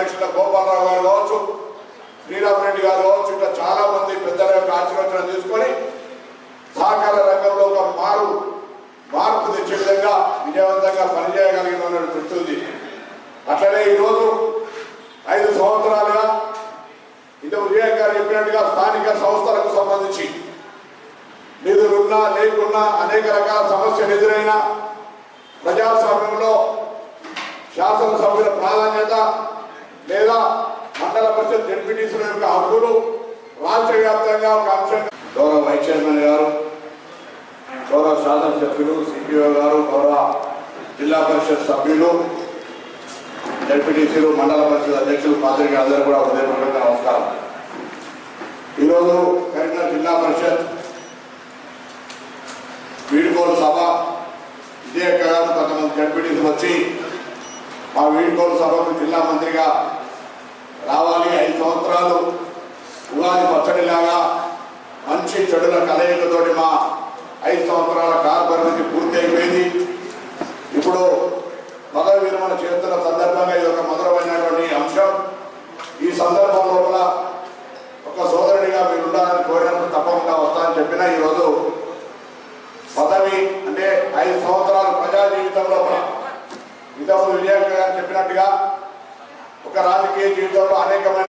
అధ్యక్షుల గోపాలరావు గారు కావచ్చు, శ్రీరామరెడ్డి గారు కావచ్చు, ఇట్లా చాలా మంది పెద్దల యొక్క ఆశీర్వచనం తీసుకొని సహకార రంగంలో ఒక మార్పు తెచ్చే విధంగా విజయవంతంగా పనిచేయగలిగిన తృప్తి ఉంది. అట్లనే ఈరోజు 5 సంవత్సరాలుగా ఇంతకు వివేక్ గారు చెప్పినట్టుగా స్థానిక సంస్థలకు సంబంధించి నిధులున్నా లేకున్నా అనేక రకాల సమస్యలు ఎదురైనా ప్రజాస్వామ్యంలో శాసనసభ్యుల ప్రాధాన్యత లేదా మండల పరిషత్ జడ్పీటీసీల యొక్క హక్కులు రాష్ట్ర వ్యాప్తంగా ఒక అంశంగా గౌరవ వైస్ చైర్మన్ గారు, గౌరవ శాసనసభ్యులు సిపిఓ గారు, గౌరవ జిల్లా పరిషత్ సభ్యులు, జడ్పీటీసీలు, మండల పరిషత్ అధ్యక్షులు, పాత్రికేయులు అందరూ కూడా హృదయపూర్వక నమస్కారం. ఈరోజు కరీంనగర్ జిల్లా పరిషత్ వీడ్కోలు సభ ఇదే కాదు, కొంతమంది జడ్పీటీసీలు వచ్చి మా వీడ్కోలు సభకు జిల్లా మంత్రిగా రావాలి, 5 సంవత్సరాలు ఉగాది పచ్చడిలాగా మంచి చెడుల కలయికతోటి మా 5 సంవత్సరాల కాలపరిమితి పూర్తి అయిపోయింది. ఇప్పుడు పదవి విరమణ చేస్తున్న సందర్భంగా ఇది ఒక మధురమైనటువంటి అంశం. ఈ సందర్భం లోపల ఒక సోదరుడిగా మీరు ఉండాలని కోరినప్పుడు తప్పకుండా వస్తానని చెప్పినా ఈరోజు పదవి అంటే 5 సంవత్సరాల ప్రజా జీవితంలో ఇంతకుముందు విజయ్ గారు చెప్పినట్టుగా ఒక రాజకీయ జీవితంలో అనేకమైన